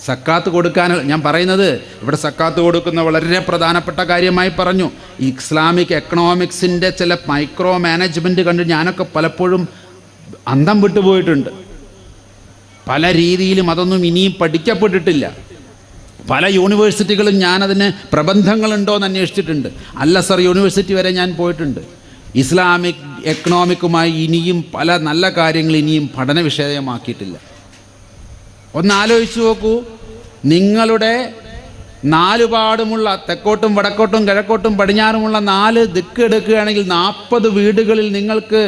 സക്കാത്ത് കൊടുക്കാൻ ഞാൻ പറയുന്നത് ഇവിടെ സക്കാത്ത് കൊടുക്കുന്ന വളരെ പ്രധാനപ്പെട്ട കാര്യമായി പറഞ്ഞു. ഇസ്ലാമിക് എക്കണോമിക്സിൻ്റെ ചില മൈക്രോ മാനേജ്മെൻറ്റ് കണ്ട് ഞാനൊക്കെ പലപ്പോഴും അന്തം വിട്ടുപോയിട്ടുണ്ട്. പല രീതിയിലും അതൊന്നും ഇനിയും പഠിക്കപ്പെട്ടിട്ടില്ല. പല യൂണിവേഴ്സിറ്റികളും ഞാനതിന് പ്രബന്ധങ്ങളുണ്ടോയെന്ന് അന്വേഷിച്ചിട്ടുണ്ട്. അൽ-അസർ യൂണിവേഴ്സിറ്റി വരെ ഞാൻ പോയിട്ടുണ്ട്. ഇസ്ലാമിക് എക്കണോമിക്കുമായി ഇനിയും പല നല്ല കാര്യങ്ങൾ ഇനിയും പഠന വിഷയമാക്കിയിട്ടില്ല. ഒന്നാലോചിച്ച് നോക്കൂ, നിങ്ങളുടെ നാലുപാടുമുള്ള തെക്കോട്ടും വടക്കോട്ടും കിഴക്കോട്ടും പടിഞ്ഞാറുമുള്ള 4 ദിക്ക് എടുക്കുകയാണെങ്കിൽ 40 വീടുകളിൽ നിങ്ങൾക്ക്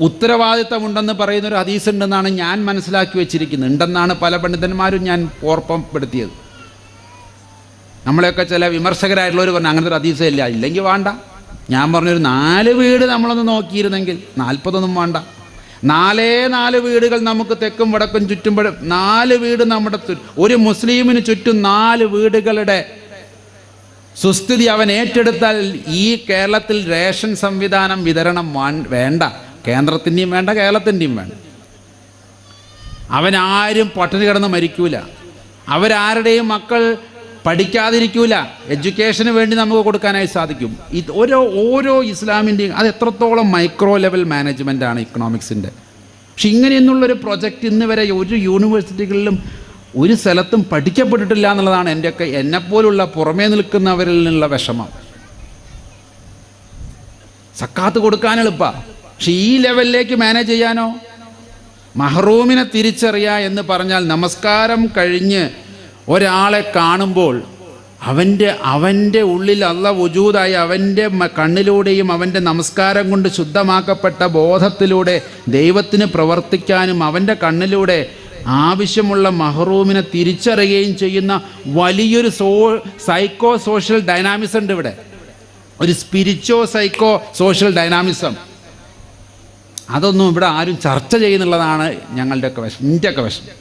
ഉത്തരവാദിത്തമുണ്ടെന്ന് പറയുന്നൊരു ഹദീസ് ഉണ്ടെന്നാണ് ഞാൻ മനസ്സിലാക്കി വെച്ചിരിക്കുന്നത്. ഉണ്ടെന്നാണ് പല പണ്ഡിതന്മാരും ഞാൻ ഓർമ്മപ്പെടുത്തിയത്. നമ്മളെയൊക്കെ ചില വിമർശകരായിട്ടുള്ളവർ പറഞ്ഞു അങ്ങനത്തെ ഒരു ഹദീസേ ഇല്ല, ഇല്ലെങ്കിൽ വേണ്ട. ഞാൻ പറഞ്ഞൊരു 4 വീട് നമ്മളൊന്ന് നോക്കിയിരുന്നെങ്കിൽ 40 വേണ്ട. 4 വീടുകൾ നമുക്ക് തെക്കും വടക്കും ചുറ്റും 4 വീട് നമ്മുടെ ഒരു മുസ്ലിമിന് ചുറ്റും 4 വീടുകളുടെ സുസ്ഥിതി അവൻ ഏറ്റെടുത്താൽ ഈ കേരളത്തിൽ റേഷൻ സംവിധാനം വിതരണം വേണ്ട, കേന്ദ്രത്തിൻ്റെയും വേണ്ട, കേരളത്തിൻ്റെയും വേണ്ട. അവനാരും പട്ടിണി കിടന്ന് മരിക്കൂല, അവരാരുടെയും മക്കൾ പഠിക്കാതിരിക്കൂല. എഡ്യൂക്കേഷന് വേണ്ടി നമുക്ക് കൊടുക്കാനായി സാധിക്കും. ഇത് ഓരോ ഇസ്ലാമിൻ്റെയും അത് എത്രത്തോളം മൈക്രോ ലെവൽ മാനേജ്മെൻറ്റാണ് ഇക്കണോമിക്സിൻ്റെ. പക്ഷെ ഇങ്ങനെയൊന്നുള്ളൊരു പ്രൊജക്റ്റ് ഇന്ന് വരെ ഒരു യൂണിവേഴ്സിറ്റികളിലും ഒരു സ്ഥലത്തും പഠിക്കപ്പെട്ടിട്ടില്ല എന്നുള്ളതാണ് എൻ്റെയൊക്കെ എന്നെപ്പോലുള്ള പുറമേ നിൽക്കുന്നവരിൽ നിന്നുള്ള വിഷമം. സക്കാത്ത് കൊടുക്കാൻ എളുപ്പമാണ്, പക്ഷെ ഈ ലെവലിലേക്ക് മാനേജ് ചെയ്യാനോ? മഹ്റൂമിനെ തിരിച്ചറിയുക എന്ന് പറഞ്ഞാൽ നമസ്കാരം കഴിഞ്ഞ് ഒരാളെ കാണുമ്പോൾ അവൻ്റെ ഉള്ളിൽ അല്ലാഹ് വജൂദായി അവൻ്റെ കണ്ണിലൂടെയും അവൻ്റെ നമസ്കാരം കൊണ്ട് ശുദ്ധമാക്കപ്പെട്ട ബോധത്തിലൂടെ ദൈവത്തിന് പ്രവർത്തിക്കാനും അവൻ്റെ കണ്ണിലൂടെ ആവശ്യമുള്ള മഹ്റൂമിനെ തിരിച്ചറിയുകയും ചെയ്യുന്ന വലിയൊരു സൈക്കോ സോഷ്യൽ ഡൈനാമിസം ഉണ്ട് ഇവിടെ. ഒരു സ്പിരിച്വോ സൈക്കോ സോഷ്യൽ ഡൈനാമിസം. അതൊന്നും ഇവിടെ ആരും ചർച്ച ചെയ്യുന്നുള്ളതാണ് എൻ്റെയൊക്കെ വിഷമം.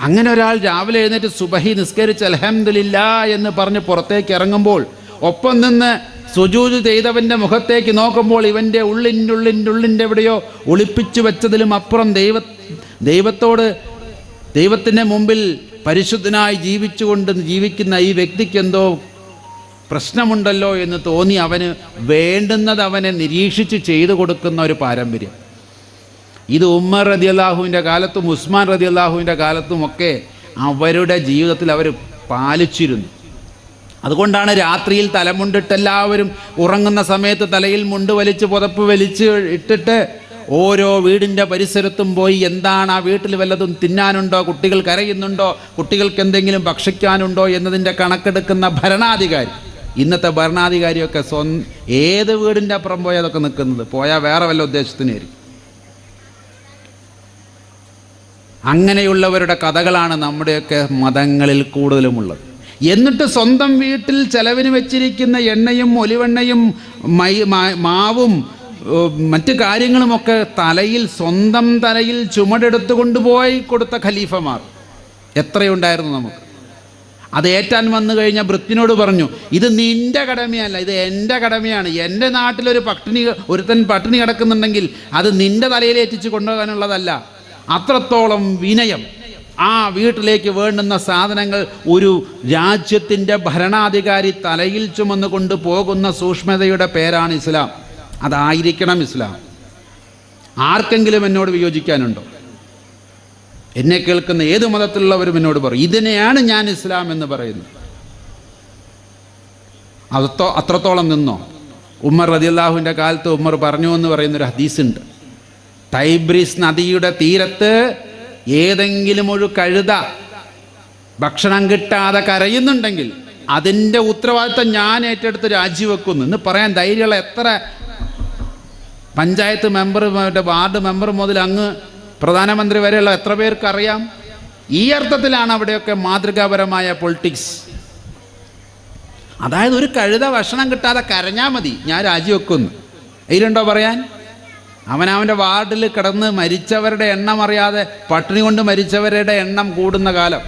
അങ്ങനെ ഒരാൾ രാവിലെ എഴുന്നേറ്റ് സുബഹി നിസ്കരിച്ച് അൽഹംദുലില്ലാ എന്ന് പറഞ്ഞ് പുറത്തേക്ക് ഇറങ്ങുമ്പോൾ ഒപ്പം നിന്ന് സുജൂദ് ചെയ്തവൻ്റെ മുഖത്തേക്ക് നോക്കുമ്പോൾ ഇവൻ്റെ ഉള്ളിൻ്റെ എവിടെയോ ഒളിപ്പിച്ചു വെച്ചതിലും അപ്പുറം ദൈവത്തിൻ്റെ മുമ്പിൽ പരിശുദ്ധനായി ജീവിക്കുന്ന ഈ വ്യക്തിക്ക് എന്തോ പ്രശ്നമുണ്ടല്ലോ എന്ന് തോന്നി അവന് വേണ്ടുന്നത് അവനെ നിരീക്ഷിച്ച് ചെയ്തു കൊടുക്കുന്ന ഒരു പാരമ്പര്യം. ഇത് ഉമർ റളിയല്ലാഹുവിൻ്റെ കാലത്തും ഉസ്മാൻ റളിയല്ലാഹുവിൻ്റെ കാലത്തുമൊക്കെ അവരുടെ ജീവിതത്തിൽ അവർ പാലിച്ചിരുന്നു. അതുകൊണ്ടാണ് രാത്രിയിൽ തലമുണ്ടിട്ട് എല്ലാവരും ഉറങ്ങുന്ന സമയത്ത് തലയിൽ മുണ്ട് വലിച്ച് പുതപ്പ് വലിച്ച് ഇട്ടിട്ട് ഓരോ വീടിൻ്റെ പരിസരത്തും പോയി എന്താണ് ആ വീട്ടിൽ വല്ലതും തിന്നാനുണ്ടോ, കുട്ടികൾ കരയുന്നുണ്ടോ, കുട്ടികൾക്ക് എന്തെങ്കിലും ഭക്ഷിക്കാനുണ്ടോ എന്നതിൻ്റെ കണക്കെടുക്കുന്ന ഭരണാധികാരി. ഇന്നത്തെ ഭരണാധികാരിയൊക്കെ ഏത് വീടിൻ്റെ അപ്പുറം പോയാൽ അതൊക്കെ നിൽക്കുന്നത്, പോയാൽ വേറെ വല്ല ഉദ്ദേശത്തിനായിരിക്കും. അങ്ങനെയുള്ളവരുടെ കഥകളാണ് നമ്മുടെയൊക്കെ മതങ്ങളിൽ കൂടുതലുമുള്ളത്. എന്നിട്ട് സ്വന്തം വീട്ടിൽ ചെലവിന് വെച്ചിരിക്കുന്ന എണ്ണയും ഒലിവെണ്ണയും മാവും മറ്റു കാര്യങ്ങളുമൊക്കെ സ്വന്തം തലയിൽ ചുമടെടുത്ത് കൊണ്ടുപോയി കൊടുത്ത ഖലീഫമാർ എത്രയുണ്ടായിരുന്നു നമുക്ക്. അത് ഏറ്റാൻ വന്നു കഴിഞ്ഞാൽ ഭൃത്യനോട് പറഞ്ഞു, ഇത് നിൻ്റെ കടമയല്ല, ഇത് എൻ്റെ കടമയാണ്. എൻ്റെ നാട്ടിലൊരു ഒരുത്തൻ പട്ടിണി കിടക്കുന്നുണ്ടെങ്കിൽ അത് നിൻ്റെ തലയിൽ ഏറ്റിച്ച് കൊണ്ടുപോകാനുള്ളതല്ല. അത്രത്തോളം വിനയം. ആ വീട്ടിലേക്ക് വേണ്ടുന്ന സാധനങ്ങൾ ഒരു രാജ്യത്തിൻ്റെ ഭരണാധികാരി തലയിൽ ചുമന്നു കൊണ്ടുപോകുന്ന സൂക്ഷ്മതയുടെ പേരാണ് ഇസ്ലാം. അതായിരിക്കണം ഇസ്ലാം. ആർക്കെങ്കിലും എന്നോട് വിയോജിക്കാനുണ്ടോ? എന്നെ കേൾക്കുന്ന ഏത് മതത്തിലുള്ളവരും എന്നോട് പറയും ഇതിനെയാണ് ഞാൻ ഇസ്ലാം എന്ന് പറയുന്നത്. അത്രത്തോളം നിന്നോ? ഉമർ റളിയല്ലാഹുവിൻ്റെ കാലത്ത് ഉമർ പറഞ്ഞു എന്ന് പറയുന്നൊരു ഹദീസുണ്ട്. ടൈബ്രീസ് നദിയുടെ തീരത്ത് ഏതെങ്കിലും ഒരു കഴുത ഭക്ഷണം കിട്ടാതെ കരയുന്നുണ്ടെങ്കിൽ അതിൻ്റെ ഉത്തരവാദിത്തം ഞാൻ ഏറ്റെടുത്ത് രാജിവെക്കുന്നു എന്ന് പറയാൻ ധൈര്യമുള്ള എത്ര പഞ്ചായത്ത് മെമ്പർ, വാർഡ് മെമ്പർ മുതൽ അങ്ങ് പ്രധാനമന്ത്രി വരെയുള്ള എത്ര പേർക്കറിയാം? ഈ അർത്ഥത്തിലാണ് അവിടെയൊക്കെ മാതൃകാപരമായ പൊളിറ്റിക്സ്. അതായത് ഒരു കഴുത ഭക്ഷണം കിട്ടാതെ കരഞ്ഞാൽ മതി, ഞാൻ രാജിവെക്കുന്നു. ഇതിലുണ്ടോ പറയാൻ? അവനവൻ്റെ വാർഡിൽ കിടന്ന് മരിച്ചവരുടെ എണ്ണം അറിയാതെ പട്ടിണി കൊണ്ട് മരിച്ചവരുടെ എണ്ണം കൂടുന്ന കാലം.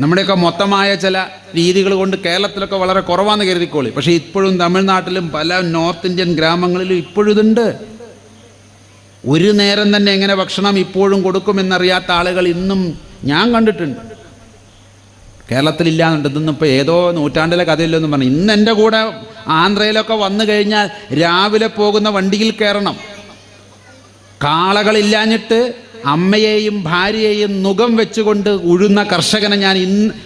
നമ്മുടെയൊക്കെ മൊത്തമായ ചില രീതികൾ കൊണ്ട് കേരളത്തിലൊക്കെ വളരെ കുറവാണെന്ന് കരുതിക്കോളി. പക്ഷേ ഇപ്പോഴും തമിഴ്നാട്ടിലും പല നോർത്ത് ഇന്ത്യൻ ഗ്രാമങ്ങളിലും ഇപ്പോഴും ഇതുണ്ട്. ഒരു നേരം തന്നെ എങ്ങനെ ഭക്ഷണം ഇപ്പോഴും കൊടുക്കുമെന്നറിയാത്ത ആളുകൾ ഇന്നും ഞാൻ കണ്ടിട്ടുണ്ട്. കേരളത്തിലില്ലാന്നുണ്ട്. ഇന്നിപ്പോൾ ഏതോ നൂറ്റാണ്ടിലെ കഥയില്ലെന്ന് പറഞ്ഞു. ഇന്ന് എൻ്റെ കൂടെ ആന്ധ്രയിലൊക്കെ വന്നു കഴിഞ്ഞാൽ രാവിലെ പോകുന്ന വണ്ടിയിൽ കയറണം. കാളകളില്ലാഞ്ഞിട്ട് അമ്മയെയും ഭാര്യയെയും നുകം വെച്ചുകൊണ്ട് ഉഴുന്ന കർഷകനെ ഞാൻ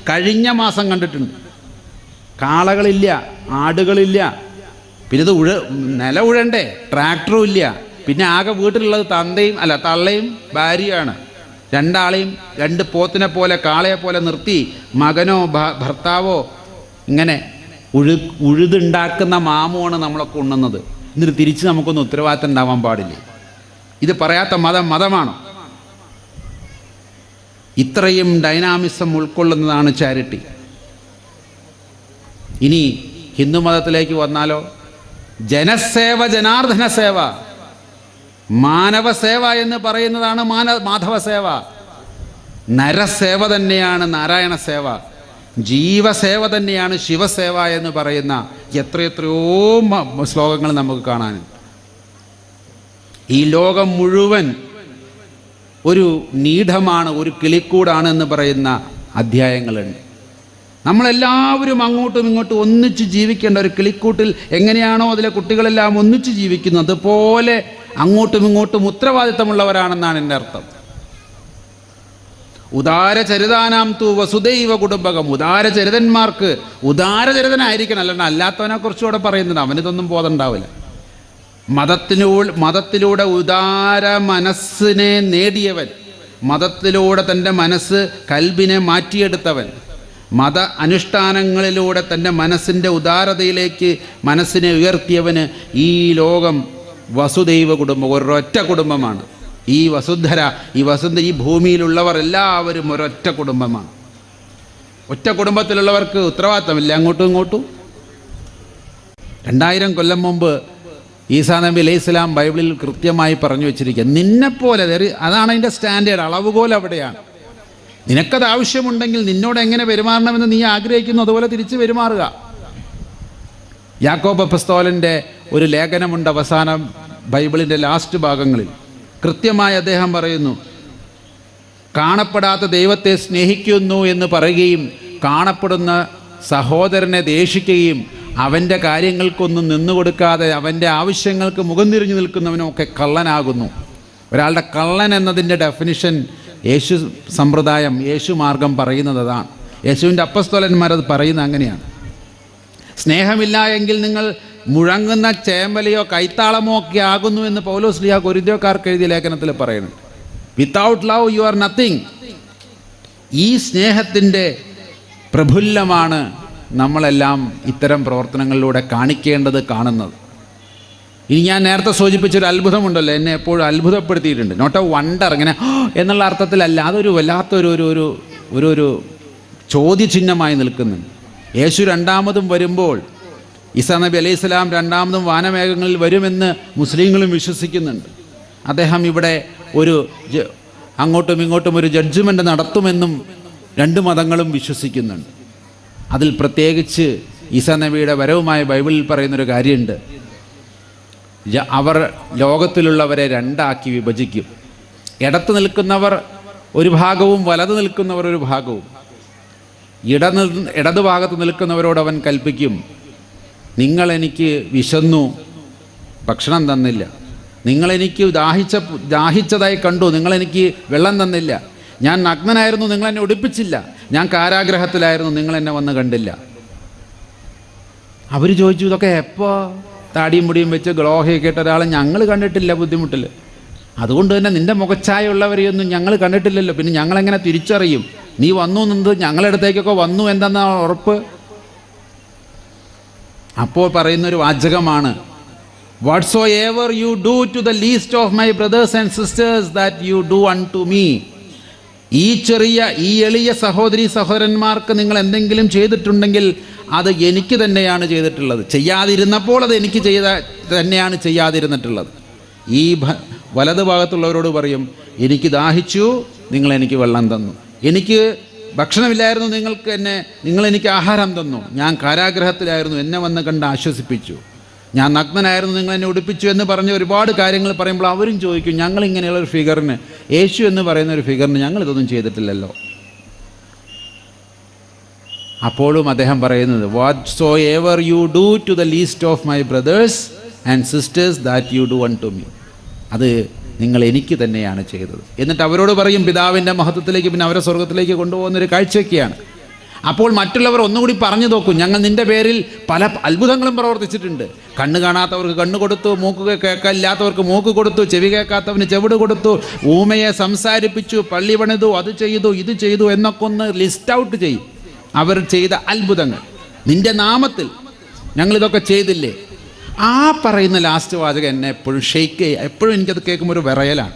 കഴിഞ്ഞ മാസം കണ്ടിട്ടുണ്ട്. കാളകളില്ല, ആടുകളില്ല, പിന്നെ ഇത് നില ഉഴണ്ടേ, ട്രാക്ടറും ഇല്ല. പിന്നെ ആകെ വീട്ടിലുള്ളത് തള്ളയും ഭാര്യയാണ്. രണ്ടാളെയും രണ്ട് പോത്തിനെ പോലെ കാളയെ പോലെ നിർത്തി മകനോ ഭർത്താവോ ഇങ്ങനെ ഉഴുതുണ്ടാക്കുന്ന മാമുമാണ് നമ്മളൊക്കെ ഉണ്ണുന്നത്. എന്നിട്ട് തിരിച്ച് നമുക്കൊന്നും ഉത്തരവാദിത്തം ഉണ്ടാവാൻ പാടില്ല. ഇത് പറയാത്ത മതമാണോ? ഇത്രയും ഡൈനാമിസം ഉൾക്കൊള്ളുന്നതാണ് ചാരിറ്റി. ഇനി ഹിന്ദു മതത്തിലേക്ക് വന്നാലോ, ജനസേവ, ജനാർദ്ദന സേവ, മാനവസേവ എന്ന് പറയുന്നതാണ് മാധവസേവ. നരസേവ തന്നെയാണ് നാരായണ സേവ, ജീവസേവ തന്നെയാണ് ശിവസേവ എന്ന് പറയുന്ന എത്രയെത്രയോ ശ്ലോകങ്ങൾ നമുക്ക് കാണാനുണ്ട്. ഈ ലോകം മുഴുവൻ ഒരു നീഢമാണ്, ഒരു കിളിക്കൂടാണ് എന്ന് പറയുന്ന അധ്യായങ്ങളുണ്ട്. നമ്മളെല്ലാവരും അങ്ങോട്ടും ഇങ്ങോട്ടും ഒന്നിച്ച് ജീവിക്കേണ്ട ഒരു കിളിക്കൂട്ടിൽ എങ്ങനെയാണോ അതിലെ കുട്ടികളെല്ലാം ഒന്നിച്ച് ജീവിക്കുന്നത്, അതുപോലെ അങ്ങോട്ടും ഇങ്ങോട്ടും ഉത്തരവാദിത്തമുള്ളവരാണെന്നാണ് എൻ്റെ അർത്ഥം. ഉദാരചരിതാനാം തു വസുദൈവ കുടുംബകം. ഉദാരചരിതന്മാർക്ക് ഉദാരചരിതനായിരിക്കണം, അല്ലാത്തവനെ കുറിച്ചുകൂടെ പറയുന്നത്. അവനിതൊന്നും ബോധം ഉണ്ടാവില്ല. മതത്തിലൂടെ ഉദാര മനസ്സിനെ നേടിയവൻ, മതത്തിലൂടെ തൻ്റെ മനസ്സ് കൽബിനെ മാറ്റിയെടുത്തവൻ, മത അനുഷ്ഠാനങ്ങളിലൂടെ തൻ്റെ മനസ്സിൻ്റെ ഉദാരതയിലേക്ക് മനസ്സിനെ ഉയർത്തിയവന് ഈ ലോകം വസുദൈവ കുടുംബം, ഒരൊറ്റ കുടുംബമാണ്. ഈ വസുന്ധര, ഈ ഭൂമിയിലുള്ളവർ എല്ലാവരും ഒരൊറ്റ കുടുംബമാണ്. ഒറ്റ കുടുംബത്തിലുള്ളവർക്ക് ഉത്തരവാദിത്തമില്ല അങ്ങോട്ടും ഇങ്ങോട്ടും. 2000 കൊല്ലം മുമ്പ് ഈസാ നബി അലൈഹി സ്വലാം ബൈബിളിൽ കൃത്യമായി പറഞ്ഞു വെച്ചിരിക്കുക, നിന്നെപ്പോലെ. അതാണ് അതിൻ്റെ സ്റ്റാൻഡേർഡ്, അളവുകോൽ അവിടെയാണ്. നിനക്കത് ആവശ്യമുണ്ടെങ്കിൽ നിന്നോട് എങ്ങനെ പെരുമാറണമെന്ന് നീ ആഗ്രഹിക്കുന്നു അതുപോലെ തിരിച്ച് പെരുമാറുക. യാക്കോബ് അപ്പസ്തോലൻ്റെ ഒരു ലേഖനമുണ്ട് അവസാനം ബൈബിളിൻ്റെ ലാസ്റ്റ് ഭാഗങ്ങളിൽ. കൃത്യമായി അദ്ദേഹം പറയുന്നു, കാണപ്പെടാത്ത ദൈവത്തെ സ്നേഹിക്കുന്നു എന്ന് പറയുകയും കാണപ്പെടുന്ന സഹോദരനെ ദേഷിക്കുകയും അവൻ്റെ കാര്യങ്ങൾക്കൊന്നും നിന്നുകൊടുക്കാതെ അവൻ്റെ ആവശ്യങ്ങൾക്ക് മുഖം തിരിഞ്ഞു നിൽക്കുന്നവനുമൊക്കെ കള്ളനാകുന്നു. ഒരാളുടെ കള്ളൻ എന്നതിൻ്റെ ഡെഫിനിഷൻ യേശു സമ്പ്രദായം, യേശു മാർഗം പറയുന്നത് അതാണ്. യേശുവിൻ്റെ അപ്പസ്തോലന്മാരത് പറയുന്നത് അങ്ങനെയാണ്. സ്നേഹമില്ല എങ്കിൽ നിങ്ങൾ മുഴങ്ങുന്ന ചേമ്പലയോ കൈത്താളമോ ഒക്കെ ആകുന്നു എന്ന് പൗലോസ് ശ്ലീഹ കൊരിന്ത്യക്കാർക്ക് എഴുതിയ ലേഖനത്തിൽ പറയുന്നുണ്ട്. Without love you are nothing. ഈ സ്നേഹത്തിൻ്റെ പ്രഫുല്ലമാണ് നമ്മളെല്ലാം ഇത്തരം പ്രവർത്തനങ്ങളിലൂടെ കാണിക്കേണ്ടത്, കാണുന്നത്. ഇനി ഞാൻ നേരത്തെ സൂചിപ്പിച്ചൊരു അത്ഭുതമുണ്ടല്ലോ, എന്നെ എപ്പോഴും അത്ഭുതപ്പെടുത്തിയിട്ടുണ്ട്. നോട്ട് എ വണ്ടർ, ഇങ്ങനെ എന്നുള്ള അർത്ഥത്തിലല്ല, അതൊരു വല്ലാത്തൊരു ഒരു ചോദ്യചിഹ്നമായി നിൽക്കുന്നുണ്ട്. യേശു രണ്ടാമതും വരുമ്പോൾ, ഈസാ നബി അലൈഹി സ്വലാം രണ്ടാമതും വാനമേഘങ്ങളിൽ വരുമെന്ന് മുസ്ലിങ്ങളും വിശ്വസിക്കുന്നുണ്ട്. അദ്ദേഹം ഇവിടെ അങ്ങോട്ടും ഇങ്ങോട്ടും ഒരു ജഡ്ജ്മെൻ്റ് നടത്തുമെന്നും രണ്ട് മതങ്ങളും വിശ്വസിക്കുന്നുണ്ട്. അതിൽ പ്രത്യേകിച്ച് ഈസാ നബിയുടെ വരവുമായി ബൈബിളിൽ പറയുന്നൊരു കാര്യമുണ്ട്. അവർ ലോകത്തിലുള്ളവരെ രണ്ടാക്കി വിഭജിക്കും. ഇടത്ത് നിൽക്കുന്നവർ ഒരു ഭാഗവും വലത് നിൽക്കുന്നവർ ഒരു ഭാഗവും. ഇടതുഭാഗത്ത് നിൽക്കുന്നവരോട് അവൻ കൽപ്പിക്കും, നിങ്ങളെനിക്ക് വിശന്നു, ഭക്ഷണം തന്നില്ല. നിങ്ങളെനിക്ക് ദാഹിച്ചതായി കണ്ടു, നിങ്ങളെനിക്ക് വെള്ളം തന്നില്ല. ഞാൻ നഗ്നനായിരുന്നു, നിങ്ങളെന്നെ ഉടുപ്പിച്ചില്ല. ഞാൻ കാരാഗ്രഹത്തിലായിരുന്നു, നിങ്ങളെന്നെ വന്ന് കണ്ടില്ല. അവർ ചോദിച്ചു, ഇതൊക്കെ എപ്പോൾ? താടിയും മുടിയും വെച്ച് ഗ്ലോഹയൊക്കെ ഇട്ട ഒരാളെ ഞങ്ങൾ കണ്ടിട്ടില്ല ബുദ്ധിമുട്ടിൽ. അതുകൊണ്ട് തന്നെ നിൻ്റെ മുഖച്ഛായുള്ളവരെയൊന്നും ഞങ്ങൾ കണ്ടിട്ടില്ലല്ലോ, പിന്നെ ഞങ്ങളെങ്ങനെ തിരിച്ചറിയും നീ വന്നു എന്നത്? ഞങ്ങളടുത്തേക്കൊക്കെ വന്നു എന്തെന്നാ ഉറപ്പ്? അപ്പോൾ പറയുന്നൊരു വാചകമാണ്, whatsoever you do to the least of my brothers and sisters that you do unto me. ഈ എളിയ സഹോദരി സഹോദരന്മാർക്ക് നിങ്ങൾ എന്തെങ്കിലും ചെയ്തിട്ടുണ്ടെങ്കിൽ അത് എനിക്ക് തന്നെയാണ് ചെയ്തിട്ടുള്ളത്. ചെയ്യാതിരുന്നപ്പോൾ അത് എനിക്ക് തന്നെയാണ് ചെയ്യാതിരുന്നിട്ടുള്ളത്. ഈ വലതു ഭാഗത്തുള്ളവരോട് പറയും, എനിക്ക് ദാഹിച്ചു, നിങ്ങളെനിക്ക് വെള്ളം തന്നു. എനിക്ക് ഭക്ഷണമില്ലായിരുന്നു, നിങ്ങളെനിക്ക് ആഹാരം തന്നു. ഞാൻ കാരാഗ്രഹത്തിലായിരുന്നു, എന്നെ വന്ന് കണ്ട് ആശ്വസിപ്പിച്ചു. ഞാൻ നഗ്നനായിരുന്നു, നിങ്ങൾ എന്നെ ഉടുപ്പിച്ചു എന്ന് പറഞ്ഞ് ഒരുപാട് കാര്യങ്ങൾ പറയുമ്പോൾ അവരും ചോദിക്കും, ഞങ്ങളിങ്ങനെയുള്ള ഒരു ഫിഗറിന്, യേശു എന്ന് പറയുന്ന ഒരു ഫിഗറിന് ഞങ്ങളിതൊന്നും ചെയ്തിട്ടില്ലല്ലോ. അപ്പോഴും അദ്ദേഹം പറയുന്നത്, whatsoever you do to the least of my brothers and sisters that you do unto me, അത് നിങ്ങൾ എനിക്ക് തന്നെയാണ് ചെയ്തത്. എന്നിട്ട് അവരോട് പറയും പിതാവിൻ്റെ മഹത്വത്തിലേക്ക്, പിന്നെ അവരെ സ്വർഗത്തിലേക്ക് കൊണ്ടുപോകുന്നൊരു കാഴ്ചയൊക്കെയാണ്. അപ്പോൾ മറ്റുള്ളവർ ഒന്നുകൂടി പറഞ്ഞു നോക്കും, ഞങ്ങൾ നിൻ്റെ പേരിൽ പല അത്ഭുതങ്ങളും പ്രവർത്തിച്ചിട്ടുണ്ട്. കണ്ണ് കാണാത്തവർക്ക് കണ്ണ് കൊടുത്തു, മൂക്ക് കേൾക്കാനില്ലാത്തവർക്ക് മൂക്ക് കൊടുത്തു, ചെവി കേൾക്കാത്തവന് ചെവിട് കൊടുത്തു, ഊമയെ സംസാരിപ്പിച്ചു, പള്ളി പണിതു, അത് ചെയ്തു, ഇത് ചെയ്തു എന്നൊക്കെ ഒന്ന് ലിസ്റ്റ് ഔട്ട് ചെയ്യും അവർ ചെയ്ത അത്ഭുതങ്ങൾ. നിൻ്റെ നാമത്തിൽ ഞങ്ങളിതൊക്കെ ചെയ്തില്ലേ? ആ പറയുന്ന ലാസ്റ്റ് വാചകം എന്നെ എപ്പോഴും ഷെയ്ക്ക് ചെയ്യുക. എപ്പോഴും എനിക്കത് കേൾക്കുമ്പോൾ ഒരു വിറയലാണ്.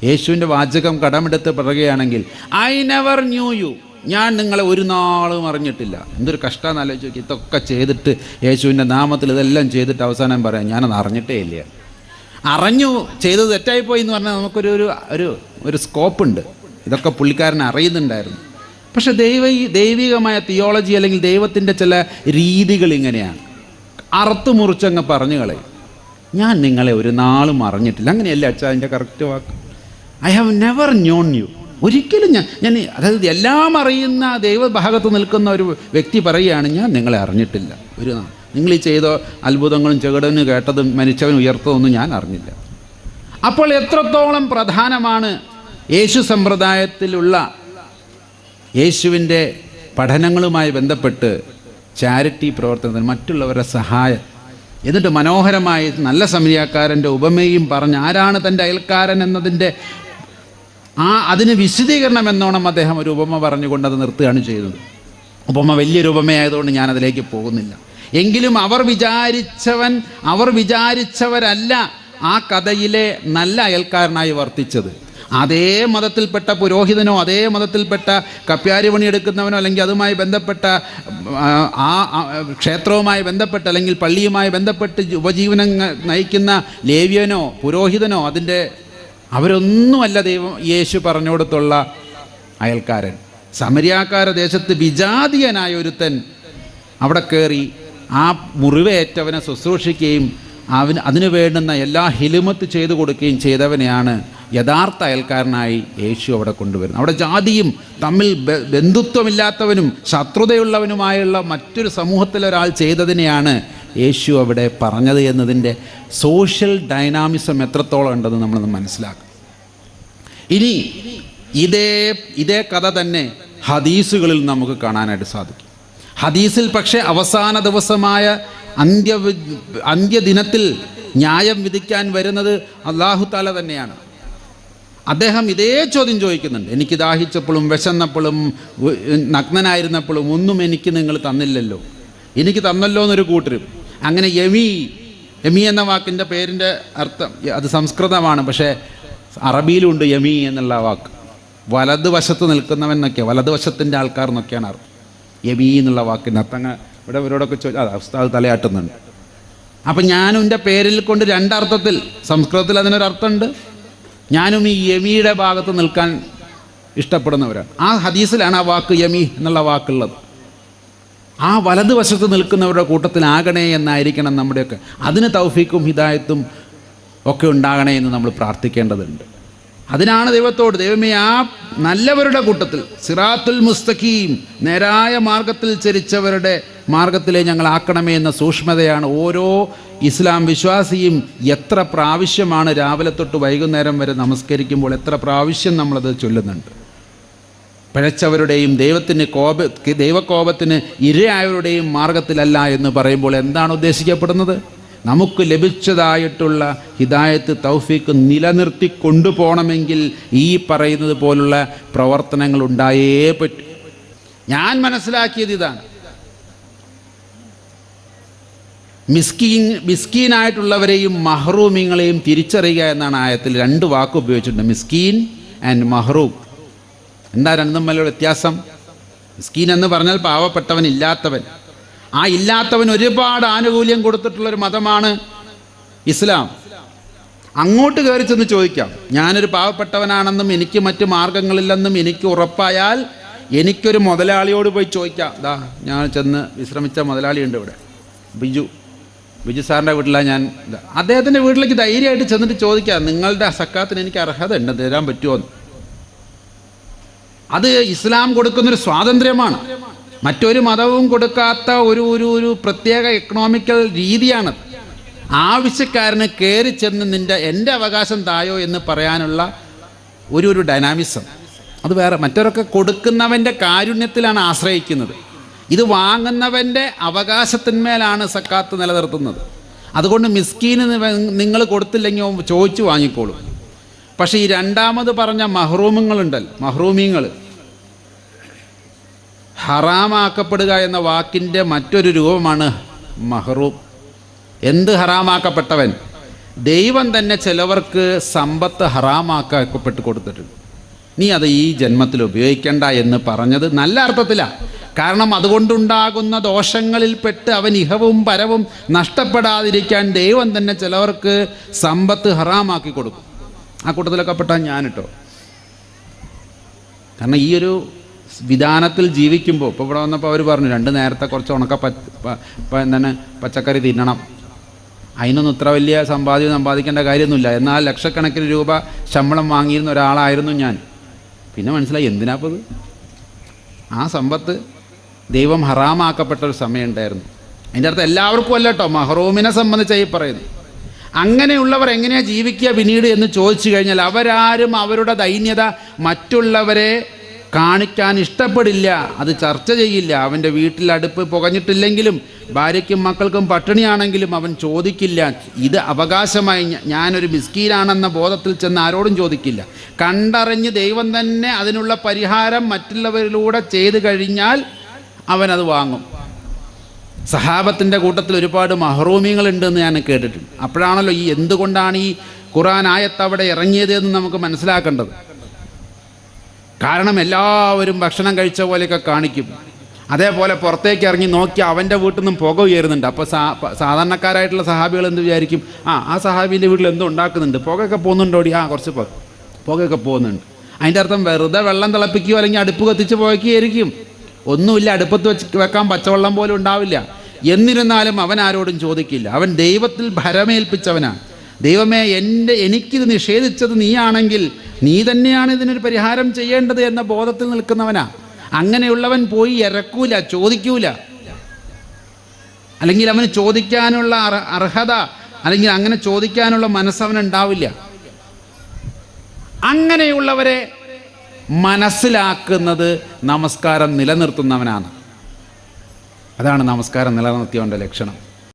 യേശുവിൻ്റെ വാചകം കടമെടുത്ത് പറയുകയാണെങ്കിൽ, ഐ നെവർ ന്യൂ യു, ഞാൻ നിങ്ങളെ ഒരു നാളും അറിഞ്ഞിട്ടില്ല. എന്തൊരു കഷ്ടമെന്ന് ആലോചിച്ച് നോക്കി. ഇതൊക്കെ ചെയ്തിട്ട് യേശുവിൻ്റെ നാമത്തിൽ ഇതെല്ലാം ചെയ്തിട്ട് അവസാനം പറയാം ഞാനത് അറിഞ്ഞിട്ടേ ഇല്ല. അറിഞ്ഞു ചെയ്തത് തെറ്റായിപ്പോയി എന്ന് പറഞ്ഞാൽ നമുക്കൊരു ഒരു ഒരു സ്കോപ്പുണ്ട്. ഇതൊക്കെ പുള്ളിക്കാരൻ അറിയുന്നുണ്ടായിരുന്നു. പക്ഷെ ദൈവികമായ തിയോളജി അല്ലെങ്കിൽ ദൈവത്തിൻ്റെ ചില രീതികൾ ഇങ്ങനെയാണ്, അറുത്ത് മുറിച്ചങ്ങ് പറഞ്ഞു കളയും. ഞാൻ നിങ്ങളെ ഒരു നാളും അറിഞ്ഞിട്ടില്ല. അങ്ങനെയല്ല അച്ഛാ അതിൻ്റെ കറക്റ്റ് വാക്ക്. I have never known you. ഒരിക്കലും ഞാൻ അതായത് എല്ലാം അറിയുന്ന ദൈവഭാഗത്ത് നിൽക്കുന്ന ഒരു വ്യക്തി പറയുകയാണ്, ഞാൻ നിങ്ങളെ അറിഞ്ഞിട്ടില്ല ഒരു നാൾ. നിങ്ങൾ ഈ ചെയ്ത അത്ഭുതങ്ങളും ചെകിടന് കേട്ടതും മരിച്ചവൻ ഉയർത്തതൊന്നും ഞാൻ അറിഞ്ഞില്ല. അപ്പോൾ എത്രത്തോളം പ്രധാനമാണ് യേശു സമ്പ്രദായത്തിലുള്ള യേശുവിൻ്റെ പഠനങ്ങളുമായി ബന്ധപ്പെട്ട് ചാരിറ്റി പ്രവർത്തനത്തിന് മറ്റുള്ളവരുടെ സഹായം. എന്നിട്ട് മനോഹരമായി നല്ല സമരിയാക്കാരൻ്റെ ഉപമയും പറഞ്ഞ് ആരാണ് തൻ്റെ അയൽക്കാരൻ എന്നതിൻ്റെ അതിന് വിശദീകരണം എന്നോണം അദ്ദേഹം ഒരു ഉപമ പറഞ്ഞുകൊണ്ട് അത് നിർത്തുകയാണ് ചെയ്യുന്നത്. ഉപമ വലിയൊരു ഉപമയായതുകൊണ്ട് ഞാനതിലേക്ക് പോകുന്നില്ല. എങ്കിലും അവർ വിചാരിച്ചവരല്ല ആ കഥയിലെ നല്ല അയൽക്കാരനായി വർത്തിച്ചത്. അതേ മതത്തിൽപ്പെട്ട പുരോഹിതനോ അതേ മതത്തിൽപ്പെട്ട കപ്യാരി പണിയെടുക്കുന്നവനോ അല്ലെങ്കിൽ അതുമായി ബന്ധപ്പെട്ട ആ ക്ഷേത്രവുമായി ബന്ധപ്പെട്ട് അല്ലെങ്കിൽ പള്ളിയുമായി ബന്ധപ്പെട്ട് ഉപജീവനം നയിക്കുന്ന ലേവ്യനോ പുരോഹിതനോ അവരൊന്നുമല്ല യേശു പറഞ്ഞുകൊടുത്തുള്ള അയൽക്കാരൻ. സമരിയാക്കാര ദേശത്ത് വിജാതീയനായ ഒരുത്തൻ അവിടെ കയറി ആ മുറിവേറ്റവനെ ശുശ്രൂഷിക്കുകയും അതിനു വേണ്ടുന്ന എല്ലാ ഹിലുമത്ത് ചെയ്തു കൊടുക്കുകയും ചെയ്തവനെയാണ് യഥാർത്ഥ അയൽക്കാരനായി യേശു അവിടെ കൊണ്ടുവരുന്നത്. അവിടെ ജാതിയും തമ്മിൽ ബന്ധുത്വമില്ലാത്തവനും ശത്രുതയുള്ളവനുമായുള്ള മറ്റൊരു സമൂഹത്തിലൊരാൾ ചെയ്തതിനെയാണ് യേശു അവിടെ പറഞ്ഞത് എന്നതിൻ്റെ സോഷ്യൽ ഡൈനാമിസം എത്രത്തോളം ഉണ്ടെന്ന് നമ്മളൊന്ന് മനസ്സിലാക്കും. ഇനി ഇതേ കഥ തന്നെ ഹദീസുകളിൽ നമുക്ക് കാണാനായിട്ട് സാധിക്കും. ഹദീസിൽ പക്ഷേ അവസാന ദിവസമായ അന്ത്യദിനത്തിൽ ന്യായം വിധിക്കാൻ വരുന്നത് അല്ലാഹു തആല തന്നെയാണ്. അദ്ദേഹം ഇതേ ചോദ്യം ചോദിക്കുന്നുണ്ട്. എനിക്ക് ദാഹിച്ചപ്പോഴും വിശന്നപ്പോഴും നഗ്നനായിരുന്നപ്പോഴും ഒന്നും എനിക്ക് നിങ്ങൾ തന്നില്ലല്ലോ, എനിക്ക് തന്നല്ലോ എന്നൊരു കൂട്ടരും. അങ്ങനെ യമി എന്ന വാക്കിൻ്റെ പേരിൻ്റെ അർത്ഥം അത് സംസ്കൃതമാണ്, പക്ഷേ അറബിയിലുണ്ട് യമി എന്നുള്ള വാക്ക്. വലതുവശത്ത് നിൽക്കുന്നവൻ എന്നൊക്കെ, വലതുവശത്തിൻ്റെ ആൾക്കാർ എന്നൊക്കെയാണ് അർത്ഥം. യമി എന്നുള്ള വാക്കിൻ്റെ അർത്ഥം ഇവിടെ ഇവരോടൊക്കെ ചോദിച്ചാൽ ഉസ്താദ് തലയാട്ടുന്നുണ്ട്. അപ്പം ഞാനും എൻ്റെ പേരിൽ കൊണ്ട് രണ്ടർത്ഥത്തിൽ, സംസ്കൃതത്തിൽ അതിനൊരർത്ഥമുണ്ട്. ഞാനും ഈ യമീയുടെ ഭാഗത്ത് നിൽക്കാൻ ഇഷ്ടപ്പെടുന്നവരാണ്. ആ ഹദീസിലാണ് ആ വാക്ക് യമി എന്നുള്ള വാക്കുള്ളത്. ആ വലതുവശത്ത് നിൽക്കുന്നവരുടെ കൂട്ടത്തിലാകണേ എന്നായിരിക്കണം നമ്മുടെയൊക്കെ. അതിന് തൗഫീക്കും ഹിദായത്തും ഒക്കെ ഉണ്ടാകണേ എന്ന് നമ്മൾ പ്രാർത്ഥിക്കേണ്ടതുണ്ട്. അതിനാണ് ദൈവത്തോട്, ദൈവമേ ആ നല്ലവരുടെ കൂട്ടത്തിൽ, സിറാത്തുൽ മുസ്തഖീം, നേരായ മാർഗത്തിൽ ചരിച്ചവരുടെ മാർഗത്തിലെ ഞങ്ങളാക്കണമേ എന്ന സൂക്ഷ്മതയാണ് ഓരോ ഇസ്ലാം വിശ്വാസിയും എത്ര പ്രാവശ്യമാണ് രാവിലെ തൊട്ട് വൈകുന്നേരം വരെ നമസ്കരിക്കുമ്പോൾ എത്ര പ്രാവശ്യം നമ്മളത് ചൊല്ലുന്നുണ്ട്. പിഴച്ചവരുടെയും ദൈവകോപത്തിന് ഇരയായവരുടെയും മാർഗത്തിലല്ല എന്ന് പറയുമ്പോൾ എന്താണ് ഉദ്ദേശിക്കപ്പെടുന്നത്? നമുക്ക് ലഭിച്ചതായിട്ടുള്ള ഹിദായത്ത് തൗഫീക്ക് നിലനിർത്തി കൊണ്ടുപോകണമെങ്കിൽ ഈ പറയുന്നത് പോലുള്ള പ്രവർത്തനങ്ങൾ ഉണ്ടായേ പറ്റൂ. ഞാൻ മനസ്സിലാക്കിയത് ഇതാണ്. മിസ്കീനായിട്ടുള്ളവരെയും മഹ്റൂമിങ്ങളെയും തിരിച്ചറിയുക എന്നാണ് ആയത്തിൽ രണ്ട് വാക്ക് ഉപയോഗിച്ചിട്ടുണ്ട്, മിസ്കീൻ ആൻഡ് മഹ്റൂം. എന്താ രണ്ടും തമ്മിലുള്ള വ്യത്യാസം? മിസ്കീൻ എന്ന് പറഞ്ഞാൽ പാവപ്പെട്ടവൻ, ഇല്ലാത്തവൻ. ആ ഇല്ലാത്തവൻ ഒരുപാട് ആനുകൂല്യം കൊടുത്തിട്ടുള്ളൊരു മതമാണ് ഇസ്ലാം. അങ്ങോട്ട് കയറി ചെന്ന് ചോദിക്കാം, ഞാനൊരു പാവപ്പെട്ടവനാണെന്നും എനിക്ക് മറ്റ് മാർഗങ്ങളില്ലെന്നും എനിക്ക് ഉറപ്പായാൽ എനിക്കൊരു മുതലാളിയോട് പോയി ചോദിക്കാം. ഞാൻ ചെന്ന് വിശ്രമിച്ച മുതലാളിയുണ്ട് ഇവിടെ, ബിജു, ബിജു സാറിൻ്റെ വീട്ടിലാണ് ഞാൻ. അദ്ദേഹത്തിൻ്റെ വീട്ടിലേക്ക് ധൈര്യമായിട്ട് ചെന്നിട്ട് ചോദിക്കാം, നിങ്ങളുടെ സക്കാത്തിന് എനിക്ക് അർഹത ഉണ്ട്, തരാൻ പറ്റുമോ എന്ന്. അത് ഇസ്ലാം കൊടുക്കുന്നൊരു സ്വാതന്ത്ര്യമാണ്. മറ്റൊരു മതവും കൊടുക്കാത്ത ഒരു പ്രത്യേക എക്കണോമിക്കൽ രീതിയാണ്. ആവശ്യക്കാരന് കയറി ചെന്ന് എൻ്റെ അവകാശം തായോ എന്ന് പറയാനുള്ള ഒരു ഡൈനാമിസം അത് വേറെ. മറ്റവരൊക്കെ കൊടുക്കുന്നവൻ്റെ കാരുണ്യത്തിലാണ് ആശ്രയിക്കുന്നത്. ഇത് വാങ്ങുന്നവൻ്റെ അവകാശത്തിന്മേലാണ് സക്കാത്ത് നിലനിർത്തുന്നത്. അതുകൊണ്ട് മിസ്കീന് നിങ്ങൾ കൊടുത്തില്ലെങ്കിൽ ചോദിച്ചു വാങ്ങിക്കോളും. പക്ഷേ ഈ രണ്ടാമത് പറഞ്ഞ മഹ്റൂമുകളുണ്ടല്ലോ, മഹ്റൂമീങ്ങൾ, ഹറാമാക്കപ്പെടുക എന്ന വാക്കിൻ്റെ മറ്റൊരു രൂപമാണ് മഹ്റൂം. എന്ത് ഹറാമാക്കപ്പെട്ടവൻ? ദൈവം തന്നെ ചിലവർക്ക് സമ്പത്ത് ഹറാമാക്കപ്പെട്ട് കൊടുത്തിട്ടുണ്ട്. നീ അത് ഈ ജന്മത്തിൽ ഉപയോഗിക്കേണ്ട എന്ന് പറഞ്ഞത് നല്ല അർത്ഥത്തിലാണ്. കാരണം അതുകൊണ്ടുണ്ടാകുന്ന ദോഷങ്ങളിൽപ്പെട്ട് അവൻ ഇഹവും പരവും നഷ്ടപ്പെടാതിരിക്കാൻ ദൈവം തന്നെ ചിലവർക്ക് സമ്പത്ത് ഹറാമാക്കി കൊടുക്കും. ആ കൂട്ടത്തിലൊക്കെ പെട്ടാൽ ഞാനിട്ടോ. കാരണം ഈ ഒരു വിധാനത്തിൽ ജീവിക്കുമ്പോൾ, ഇപ്പോൾ ഇവിടെ വന്നപ്പോൾ അവർ പറഞ്ഞു 2 നേരത്തെ കുറച്ച് എന്താണ് പച്ചക്കറി തിന്നണം. അതിനൊന്നും ഇത്ര വലിയ സമ്പാദിക്കേണ്ട കാര്യമൊന്നുമില്ല. എന്നാൽ ലക്ഷക്കണക്കിന് രൂപ ശമ്പളം വാങ്ങിയിരുന്ന ഒരാളായിരുന്നു ഞാൻ. പിന്നെ മനസ്സിലായി എന്തിനാപ്പത്. ആ സമ്പത്ത് ദൈവം ഹറാമാക്കപ്പെട്ടൊരു സമയമുണ്ടായിരുന്നു. അതിൻ്റെ അർത്ഥം എല്ലാവർക്കും അല്ല കേട്ടോ, മഹ്റൂമിനെ സംബന്ധിച്ചായി പറയുന്നു. അങ്ങനെയുള്ളവർ എങ്ങനെയാണ് ജീവിക്കുക പിന്നീട് എന്ന് ചോദിച്ചു കഴിഞ്ഞാൽ, അവരാരും അവരുടെ ദൈന്യത മറ്റുള്ളവരെ കാണിക്കാൻ ഇഷ്ടപ്പെടില്ല, അത് ചർച്ച ചെയ്യില്ല. അവൻ്റെ വീട്ടിൽ അടുപ്പ് പുകഞ്ഞിട്ടില്ലെങ്കിലും ഭാര്യയ്ക്കും മക്കൾക്കും പട്ടിണിയാണെങ്കിലും അവൻ ചോദിക്കില്ല, ഇത് അവകാശമായി ഞാനൊരു മിസ്കീനാണെന്ന ബോധത്തിൽ ചെന്ന് ആരോടും ചോദിക്കില്ല. കണ്ടറിഞ്ഞ് ദൈവം തന്നെ അതിനുള്ള പരിഹാരം മറ്റുള്ളവരിലൂടെ ചെയ്തു കഴിഞ്ഞാൽ അവനത് വാങ്ങും. സഹാബത്തിൻ്റെ കൂട്ടത്തിൽ ഒരുപാട് മഹ്റൂമികളുണ്ടെന്ന് ഞാൻ കേട്ടിട്ടുണ്ട്. അപ്പോഴാണല്ലോ ഈ എന്തുകൊണ്ടാണ് ഈ ഖുർആൻ ആയത്ത് അവിടെ ഇറങ്ങിയത് എന്ന് നമുക്ക് മനസ്സിലാക്കേണ്ടത്. കാരണം എല്ലാവരും ഭക്ഷണം കഴിച്ച പോലെയൊക്കെ കാണിക്കും. അതേപോലെ പുറത്തേക്ക് ഇറങ്ങി നോക്കി അവൻ്റെ വീട്ടിൽ നിന്നും പുക ഉയരുന്നുണ്ട്. അപ്പോൾ സാധാരണക്കാരായിട്ടുള്ള സഹാബികൾ എന്ത് വിചാരിക്കും? ആ സഹാബീൻ്റെ വീട്ടിൽ എന്തോ ഉണ്ടാക്കുന്നുണ്ട്, പുകയൊക്കെ പോകുന്നുണ്ടോടി, കുറച്ച് പുകയൊക്കെ പോകുന്നുണ്ട്. അതിൻ്റെ അർത്ഥം വെറുതെ വെള്ളം തിളപ്പിക്കുകയോ അല്ലെങ്കിൽ അടുപ്പ് കത്തിച്ച് പുകയ്ക്കുകയായിരിക്കും. ഒന്നുമില്ല, അടുപ്പത്ത് വെക്കാൻ പച്ചവെള്ളം പോലും ഉണ്ടാവില്ല. എന്നിരുന്നാലും അവൻ ആരോടും ചോദിക്കില്ല. അവൻ ദൈവത്തിൽ ഭരമേൽപ്പിച്ചവനാണ്. ദൈവമേ, എനിക്കിത് നിഷേധിച്ചത് നീയാണെങ്കിൽ നീ തന്നെയാണ് ഇതിനൊരു പരിഹാരം ചെയ്യേണ്ടത് എന്ന ബോധത്തിൽ നിൽക്കുന്നവനാ. അങ്ങനെയുള്ളവൻ പോയി ഇറക്കൂല, ചോദിക്കൂല. അല്ലെങ്കിൽ അവന് ചോദിക്കാനുള്ള അർഹത അല്ലെങ്കിൽ അങ്ങനെ ചോദിക്കാനുള്ള മനസ്സവനുണ്ടാവില്ല. അങ്ങനെയുള്ളവരെ മനസ്സിലാക്കുന്നത് നമസ്കാരം നിലനിർത്തുന്നവനാണ്. അതാണ് നമസ്കാരം നിലനിർത്തിയവൻ്റെ ലക്ഷണം.